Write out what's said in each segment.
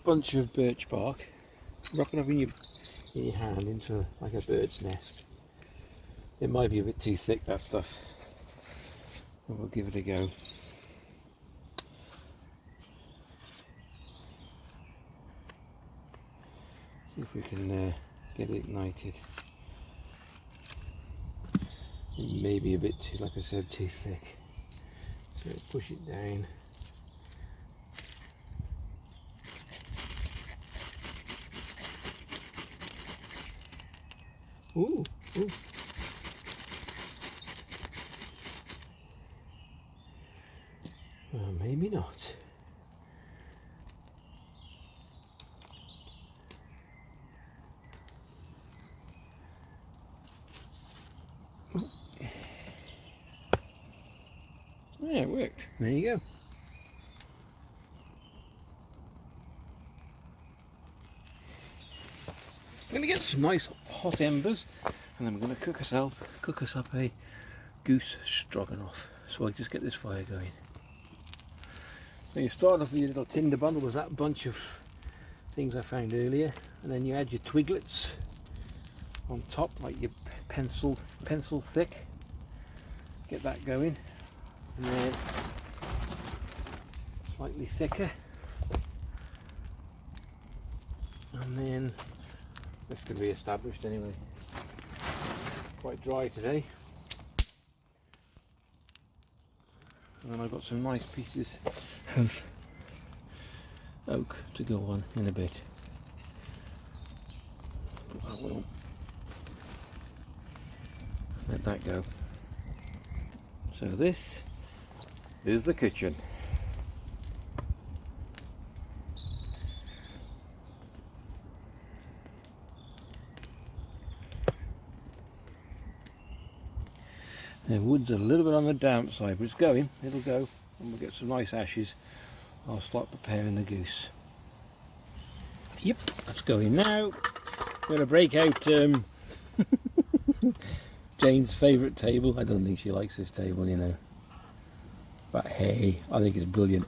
bunch of birch bark, wrapping up in your hand into like a bird's nest. It might be a bit too thick, that stuff, but we'll give it a go. See if we can get it ignited. It may be a bit too, like I said, too thick. So let's push it down. Ooh, ooh. Well, maybe not. Yeah, it worked. There you go. I'm going to get some nice hot embers, and then we're going to cook us up a goose stroganoff. So I'll just get this fire going. So you start off with your little tinder bundle. Was that bunch of things I found earlier, and then you add your twiglets on top, like your pencil thick. Get that going, and then slightly thicker, and then this can be established anyway. Quite dry today, and then I've got some nice pieces of oak to go on in a bit. But I will let that go. So this is the kitchen. The wood's a little bit on the damp side, but it's going, it'll go, and we'll get some nice ashes. I'll start preparing the goose. Yep, that's going now. I'm going to break out Jane's favourite table. I don't think she likes this table, you know. But hey, I think it's brilliant.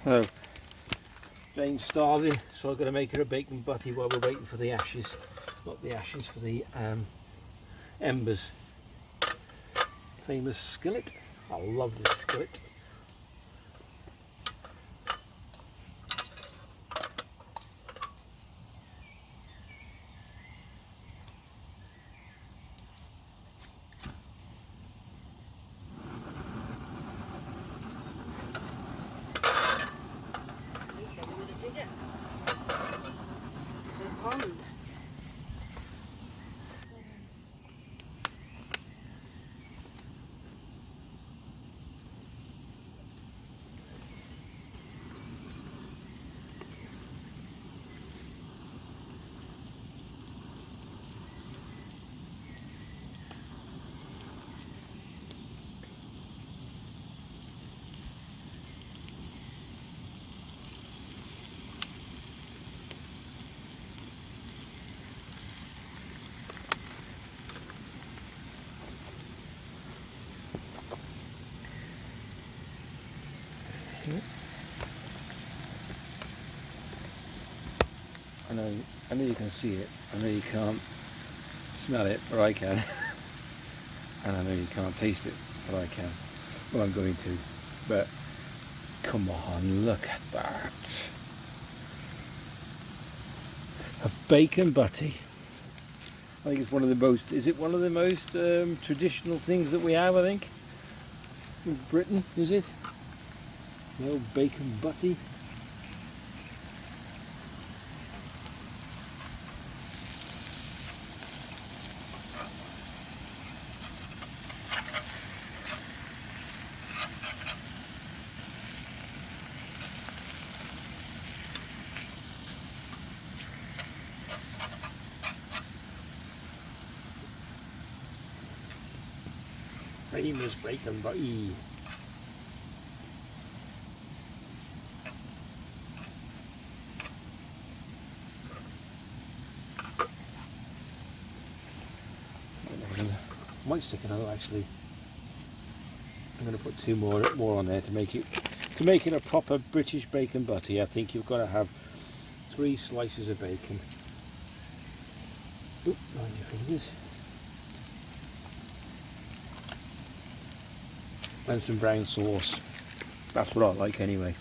So, Jane's starving, so I'm going to make her a bacon butty while we're waiting for the ashes. Not the ashes, for the embers. Famous skillet. I love this skillet. I know you can see it, I know you can't smell it, but I can. And I know you can't taste it, but I can. Well, I'm going to, but come on, look at that. A bacon butty. I think it's one of the most, is it one of the most traditional things that we have, I think? In Britain, is it? The old bacon butty. Famous bacon butty. might stick another actually. I'm going to put two more on there to make it a proper British bacon butty. I think you've got to have 3 slices of bacon. Oop, mind your fingers. And some brown sauce. That's what I like anyway.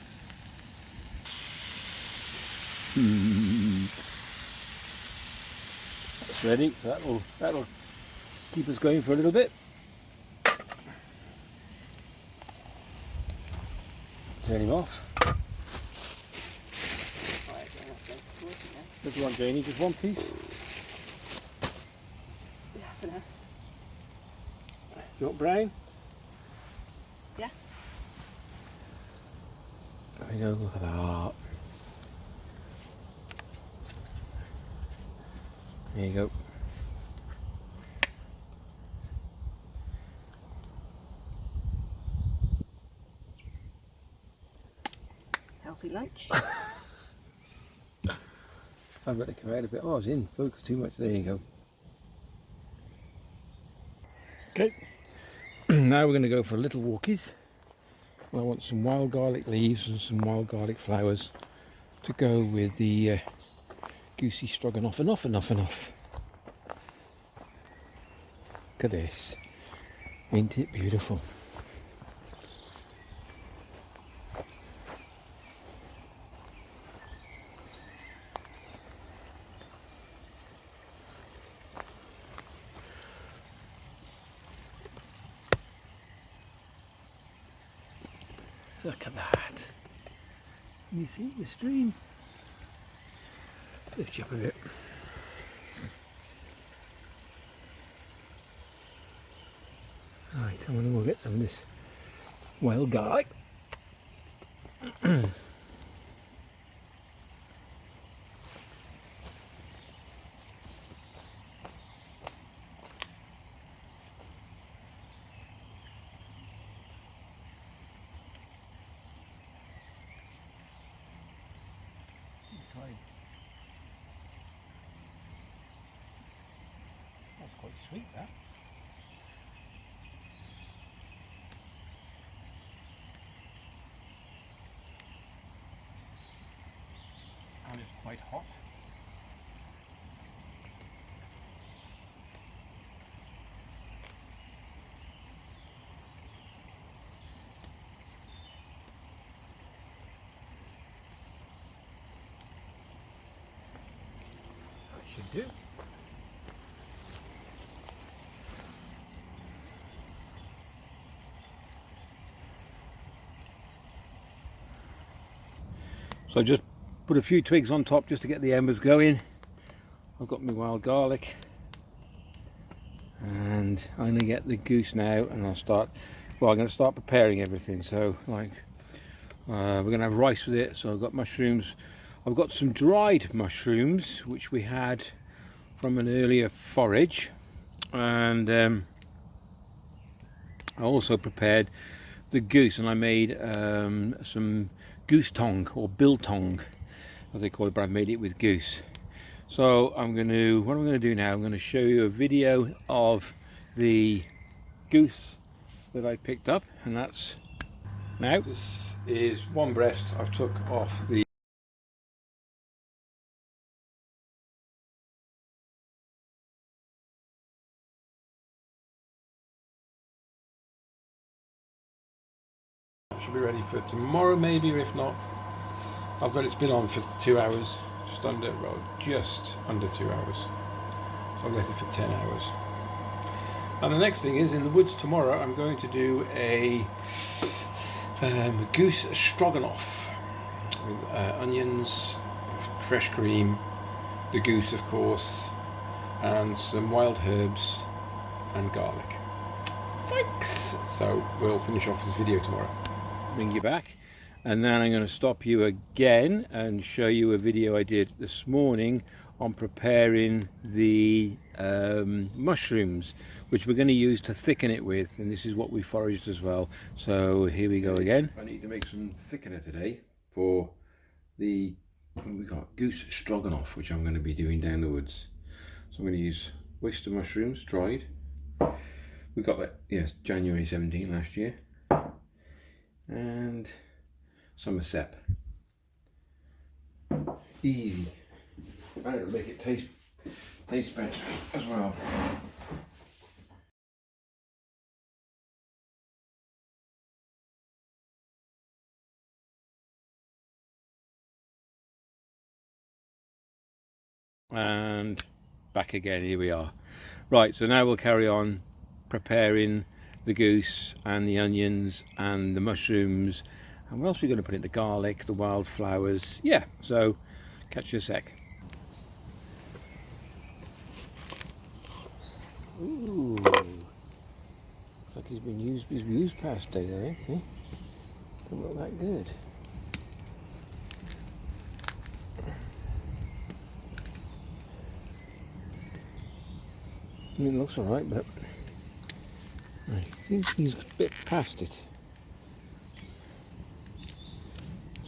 That's ready. That'll keep us going for a little bit. Turn him off. What do you want, Janie? Just one piece? Yeah, for now. You want brown? Yeah. There we go, look at that. There you go. Healthy lunch. I've got to come out a bit. Oh, I was in focus too much. There you go. Okay. Now we're going to go for little walkies. I want some wild garlic leaves and some wild garlic flowers to go with the goosey stroganoff. Enough. Look at this. Ain't it beautiful? Look at that. Can you see the stream? Lift you up a bit. Right, I'm going to go get some of this wild garlic. That's quite sweet, that. And it's quite hot. That should do. So I just put a few twigs on top just to get the embers going. I've got my wild garlic and I'm going to get the goose now and I'm going to start preparing everything. So like we're going to have rice with it, so I've got mushrooms. I've got some dried mushrooms which we had from an earlier forage, and I also prepared the goose, and I made some goose tongue or biltong as they call it, but I've made it with goose. So what I'm going to do now, I'm going to show you a video of the goose that I picked up, and that's now. This is one breast I've took off the should be ready for tomorrow maybe, or if not, it's been on for 2 hours, just under 2 hours, so I've left it for 10 hours. And the next thing is, in the woods tomorrow I'm going to do a goose stroganoff with onions, fresh cream, the goose of course, and some wild herbs and garlic. Thanks! So we'll finish off this video tomorrow. Bring you back, and then I'm going to stop you again and show you a video I did this morning on preparing the mushrooms, which we're going to use to thicken it with, and this is what we foraged as well. So here we go again. I need to make some thickener today for the we got goose stroganoff, which I'm going to be doing down the woods. So I'm going to use oyster mushrooms, dried, We got that, yes, January 17 last year. And Somerset. Easy. And it'll make it taste better as well. And back again, here we are. Right, so now we'll carry on preparing the goose and the onions and the mushrooms. And what else are we going to put in? The garlic, the wildflowers. Yeah, so catch you in a sec. Ooh, looks like he's used past day there, eh? Doesn't look that good. I mean, it looks alright, but I think he's a bit past it.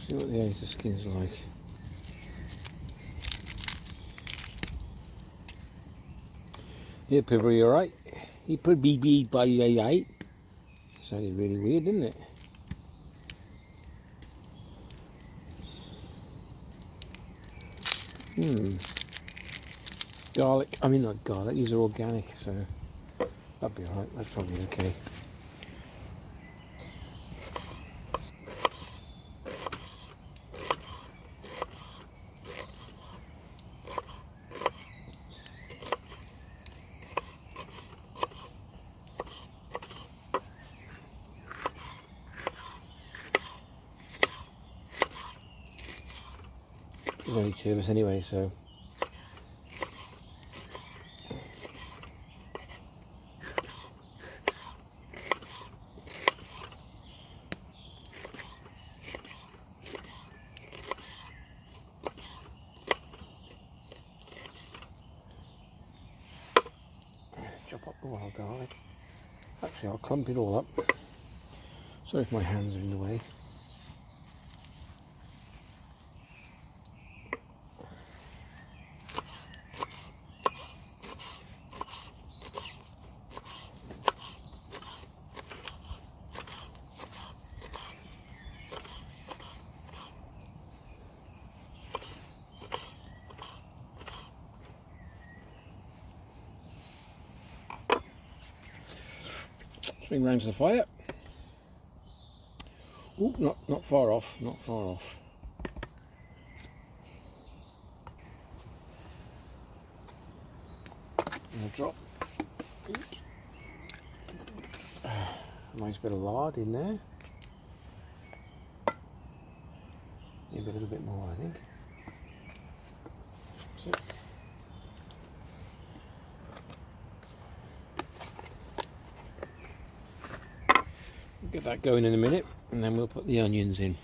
See what the outer skin's like. He'll probably alright. He probably be by alright. Sounded really weird, didn't it? Garlic, I mean not garlic, these are organic, so that'd be alright, that's probably okay. There's only two of us anyway, so. Chop up the wild garlic. Actually, I'll clump it all up. Sorry if my hands are in the way. Swing round to the fire. Ooh, not far off, not far off. And a drop. A nice bit of lard in there. Maybe a little bit more, I think. So. Get that going in a minute, and then we'll put the onions in.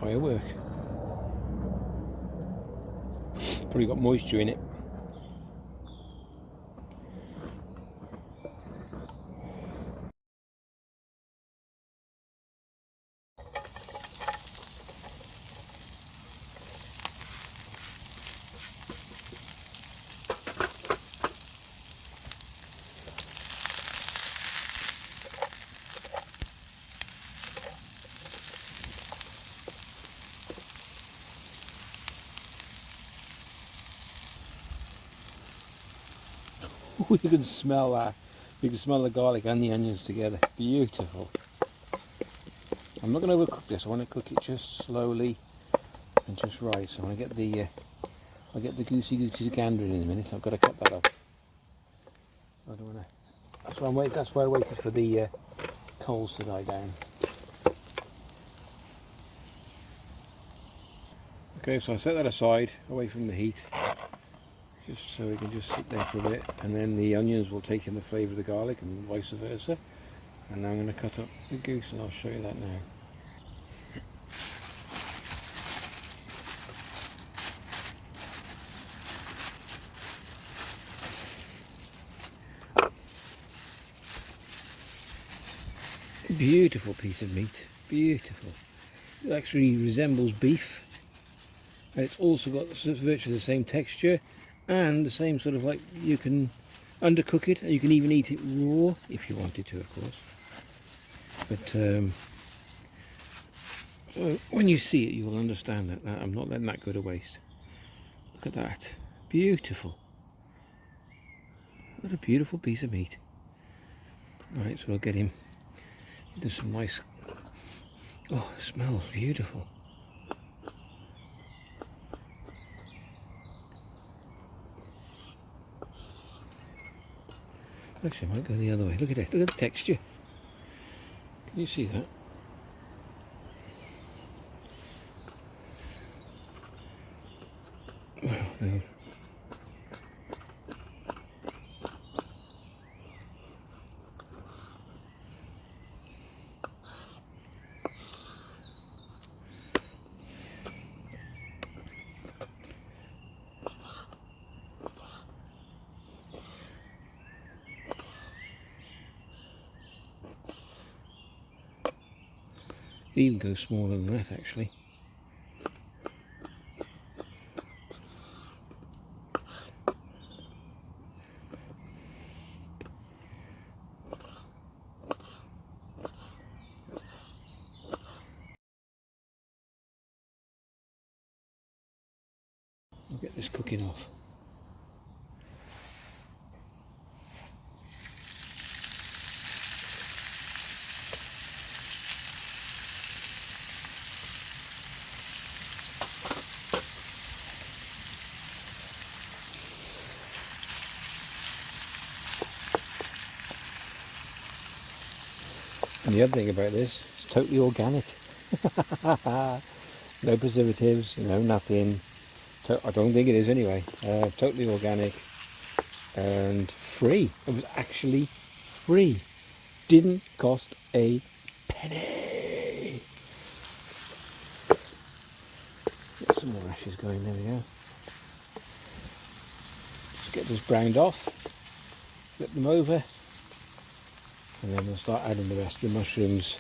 Firework. Probably got moisture in it. You can smell that. You can smell the garlic and the onions together. Beautiful. I'm not going to overcook this. I want to cook it just slowly and just right. So I get the I'll get the goosey gander in a minute. I've got to cut that off. I don't want to. That's why I'm waiting. That's why I waited for the coals to die down. Okay, so I set that aside, away from the heat, just so it can just sit there for a bit, and then the onions will take in the flavour of the garlic and vice versa. And now I'm going to cut up the goose, and I'll show you that now. Beautiful piece of meat, beautiful. It actually resembles beef, and it's also got virtually the same texture and the same sort of, like, you can undercook it, and you can even eat it raw if you wanted to, of course. But so when you see it, you'll understand that I'm not letting that go to waste. Look at that, beautiful. What a beautiful piece of meat. Right, so I'll get him into some nice. Oh, it smells beautiful. Actually, I might go the other way. Look at it. Look at the texture. Can you see that? Well, no. It even goes smaller than that, actually. I'll get this cooking off. And the other thing about this, it's totally organic. No preservatives, you know, nothing. I don't think it is anyway. Totally organic and free. It was actually free. Didn't cost a penny. Get some more ashes going, there we go. Just get this browned off, flip them over, and then we'll start adding the rest of the mushrooms.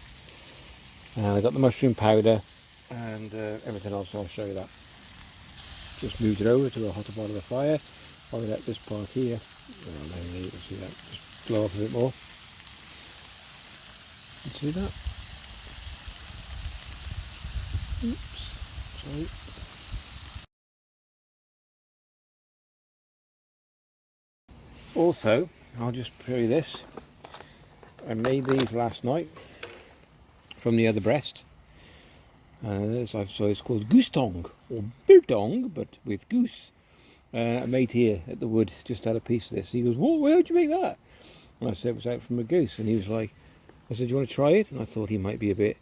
And I got the mushroom powder and everything else, I'll show you that. Just moved it over to the hotter part of the fire. I'll let this part here, you can see that, just blow up a bit more. You see that? Oops, sorry. Also, I'll just show you this. I made these last night from the other breast. So it's called Biltong or Biltong, but with goose. A mate here at the wood just had a piece of this. He goes, "What? Where'd you make that?" And I said it was out from a goose, and he was like, I said, "Do you want to try it?" And I thought he might be a bit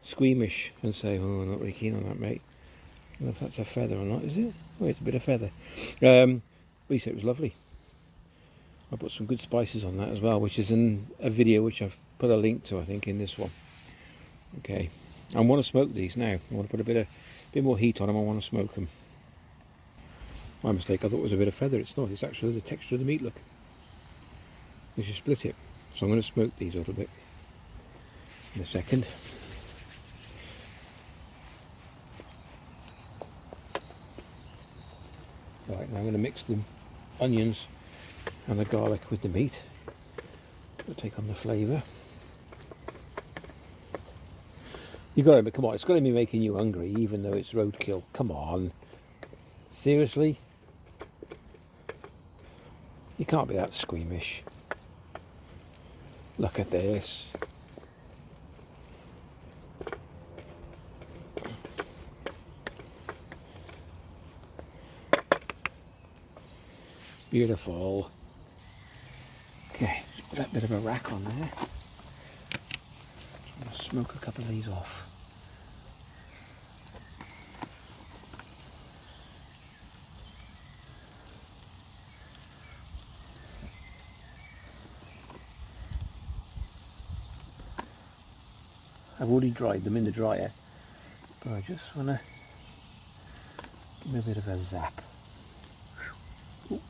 squeamish and say, "Oh, I'm not really keen on that, mate." I don't know if that's a feather or not, is it? Oh, it's a bit of feather. But he said it was lovely. I put some good spices on that as well, which is in a video which I've put a link to, I think, in this one. Okay, I want to smoke these now. I want to put a bit more heat on them. I want to smoke them. My mistake, I thought it was a bit of feather. It's not. It's actually the texture of the meat, look. As you split it. So I'm going to smoke these a little bit in a second. Right, now I'm going to mix the onions and the garlic with the meat to take on the flavour. You got to, come on, it's got to be making you hungry, even though it's roadkill. Come on, seriously, you can't be that squeamish. Look at this. Beautiful. Okay, put that bit of a rack on there. I'm going to smoke a couple of these off. I've already dried them in the dryer, but I just want to give them a bit of a zap. Ooh.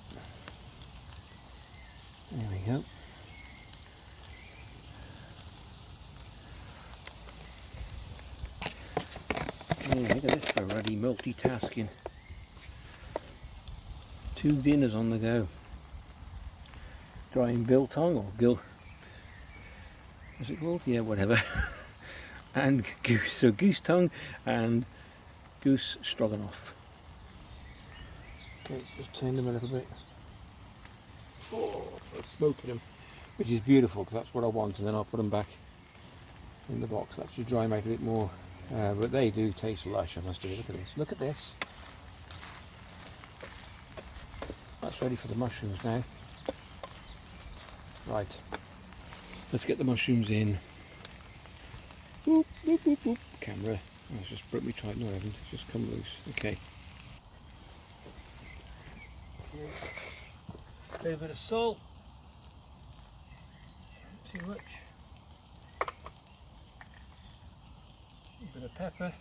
There we go. Yeah, look at this for already multitasking. 2 dinners on the go. Drying biltong or what's it called? Yeah, whatever. And goose, so goose tongue and goose stroganoff. Okay, just turn them a little bit. Oh, I'm smoking them, which is beautiful because that's what I want, and then I'll put them back in the box. That should dry them out a bit more, but they do taste lush, I must admit. Look at this, look at this. That's ready for the mushrooms now. Right, let's get the mushrooms in. Boop, boop, boop, boop. Camera. Oh, it's just broke me tripod. No, I haven't. It's just come loose. Okay. A little bit of salt. Not too much. A bit of pepper.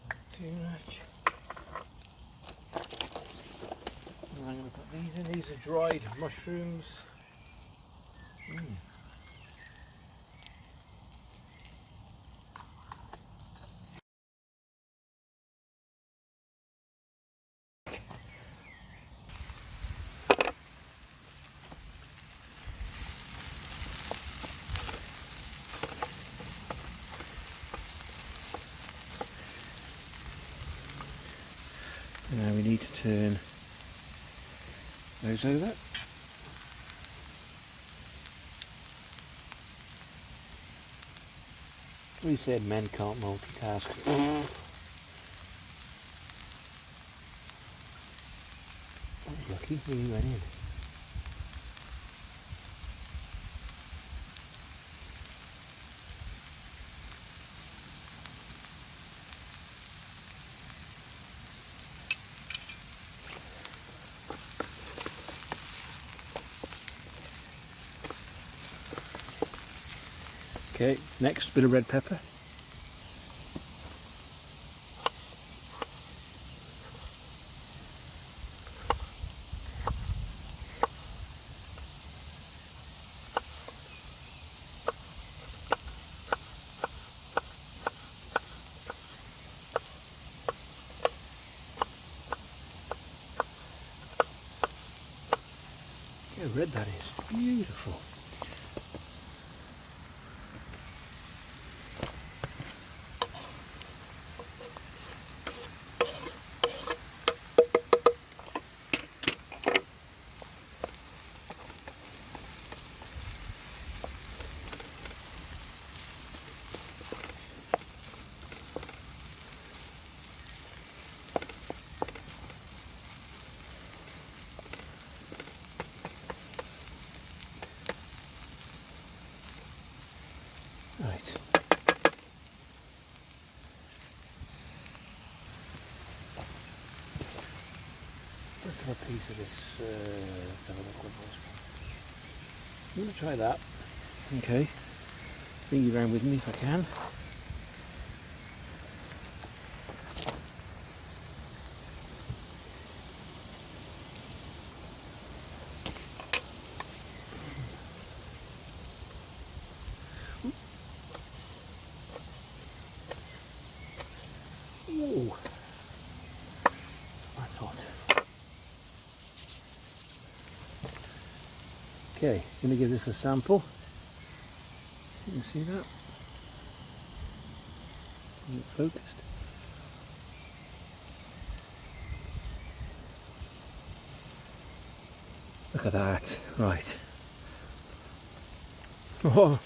Not too much. And I'm going to put these in. These are dried mushrooms. Now we need to turn those over. We said men can't multitask. That's lucky, we went in. Okay, next bit of red pepper. Look how red that is, beautiful. Right. Let's have a piece of this. Let's have a look what this. I'm going to try that. Okay. Bring you around with me if I can. Ooh, that's hot. Okay, going to give this a sample. You can see that. Is it focused? Look at that. Right. Oh.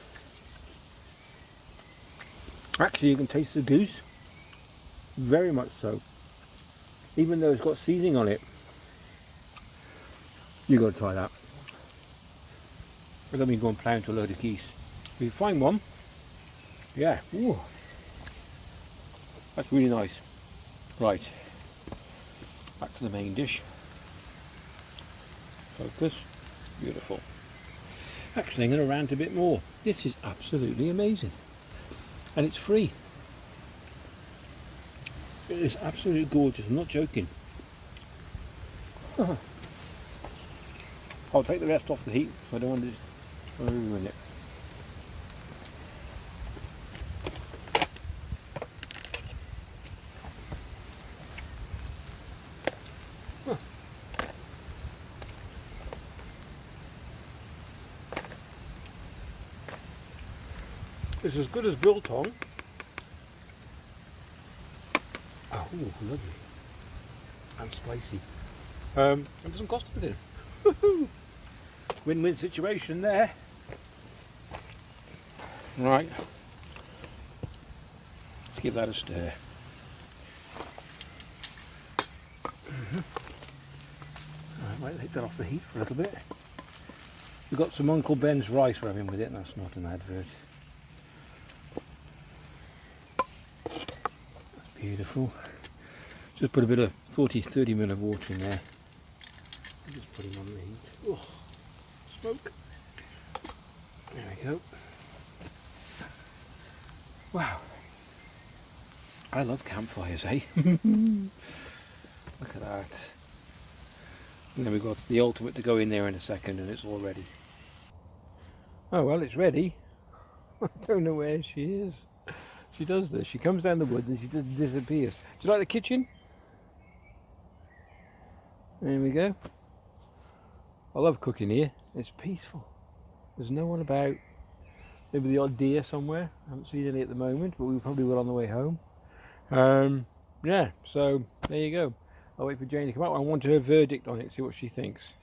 Actually, you can taste the goose. Very much so. Even though it's got seasoning on it. You got to try that. Look at me going ploughing to a load of geese. If you find one, yeah. Ooh. That's really nice. Right. Back to the main dish. Focus. Beautiful. Actually, I'm going to rant a bit more. This is absolutely amazing. And it's free. It is absolutely gorgeous. I'm not joking. I'll take the rest off the heat, so I don't want to ruin it. Huh. It's as good as biltong. Oh, lovely. And spicy. It doesn't cost anything. Win-win situation there. Right. Let's give that a stir. Right, might take that off the heat for a little bit. We've got some Uncle Ben's rice we're having with it, and that's not an advert. That's beautiful. Just put a bit of 30 ml of water in there. Just put him on the heat. Oh, smoke. There we go. Wow. I love campfires, eh? Look at that. And then we've got the ultimate to go in there in a second, and it's all ready. Oh well, it's ready. I don't know where she is. She does this. She comes down the woods and she just disappears. Do you like the kitchen? There we go. I love cooking here. It's peaceful. There's no one about. Maybe the odd deer somewhere. I haven't seen any at the moment, but we probably will on the way home. Yeah, so there you go. I'll wait for Jane to come out. I want her verdict on it, see what she thinks.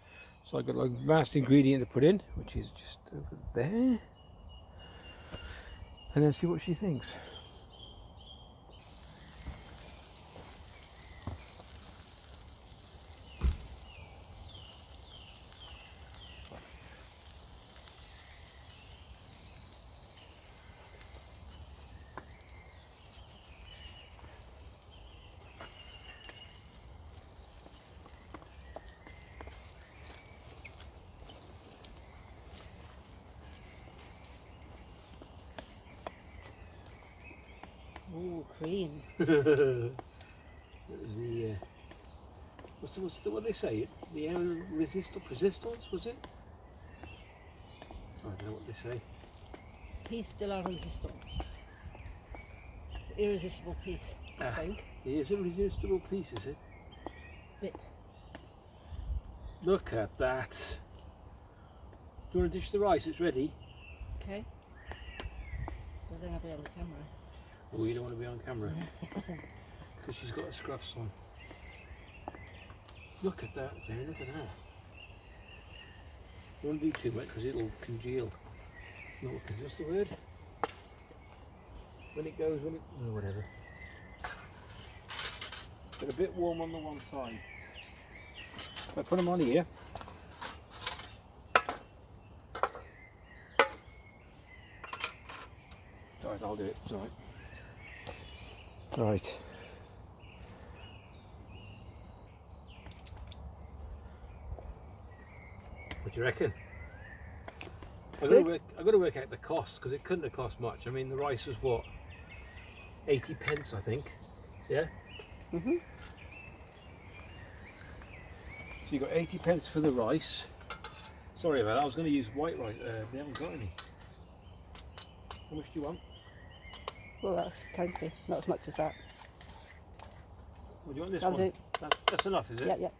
So I've got a last ingredient to put in, which is just over there. And then see what she thinks. Oh, cream. What they say? The air resistance, was it? I don't know what they say. Piece de la resistance. Irresistible piece, I think. It's a resistible piece, is it? Bit. Look at that. Do you want to dish the rice? It's ready. Okay. Well, then I'll be on the camera. Oh, you don't want to be on camera because she's got the scruffs on. Look at that, Jane. Look at that. Don't do too much because it'll congeal. No, what's the word? When it goes, oh, whatever. Get a bit warm on the one side. If I put them on here. Alright, I'll do it. It's alright. Right. What do you reckon? I've got to work out the cost because it couldn't have cost much. I mean, the rice was what? 80 pence, I think. Yeah? Mhm. So you got 80 pence for the rice. Sorry about that, I was going to use white rice. We haven't got any. How much do you want? Well, that's plenty. Not as much as that. What do you want this I'll one? do. That's enough, is it? Yep, yep.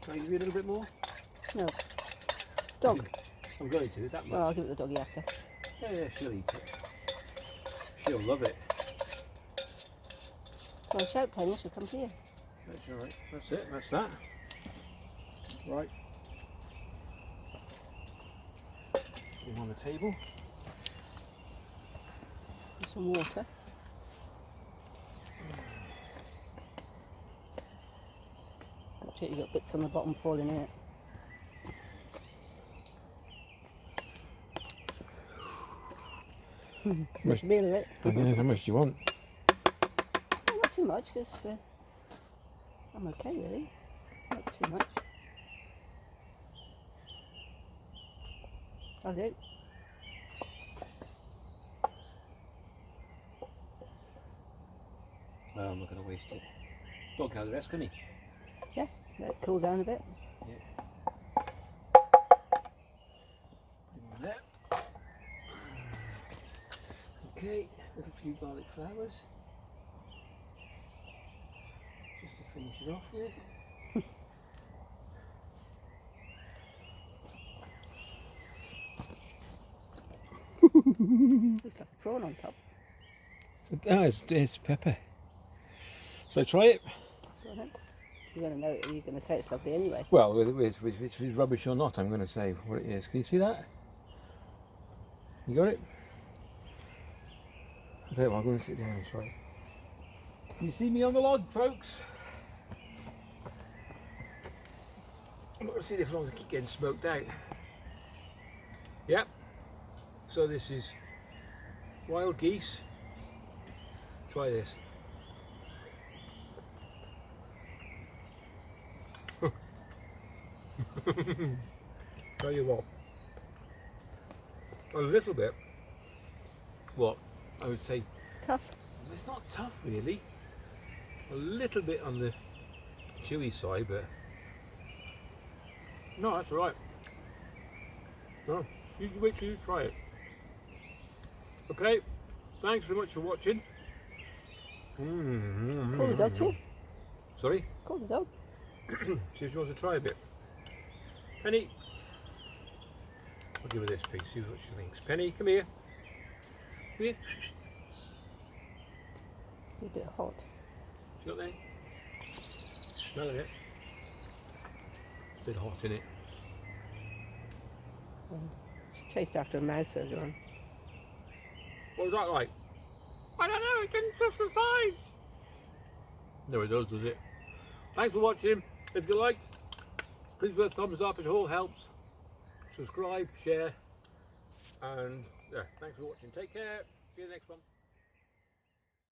Can I give you a little bit more? No. Dog. I'm going to, that much. Well, I'll give it the doggy after. Yeah, she'll eat it. She'll love it. Well, shout Penny, she'll come here. That's alright. That's it, that's that. Right. Put him on the table. Some water. Watch it, you got bits on the bottom falling in it. Just really it. I don't know how much do you want. Not too much, because I'm okay really. Not too much. I'll do. Well, I'm not going to waste it. Dog can have the rest, can he? Yeah, let it cool down a bit. Yeah. Put him on there. Okay, a little few garlic flowers. finish it off with. Looks like a prawn on top. Oh, it's pepper. So try it. Go on then. You're going to know it, you're going to say it's lovely anyway. Well, if it's rubbish or not, I'm going to say what it is. Can you see that? You got it? Okay, well, I'm going to sit down and try it. Can you see me on the log, folks? I'm not going to see if I keep getting smoked out. Yep. So this is wild geese. Try this. Tell you what, a little bit, what I would say, Tough. it's not tough really, a little bit on the chewy side, but no, that's all right. No, you wait till you try it. Okay, thanks very much for watching. Call the dog, Chief. Sorry? Call the dog. See if she wants to try a bit. Penny, I'll give her this piece, see what she thinks. Penny, come here. Come here. A bit hot. See what there? Smelling it. A bit hot in it. She chased after a mouse earlier on. What was that like? I don't know, it didn't subside. No, it does it? Thanks for watching. If you liked, please give a thumbs up, it all helps. Subscribe, share, and yeah, thanks for watching. Take care. See you next one.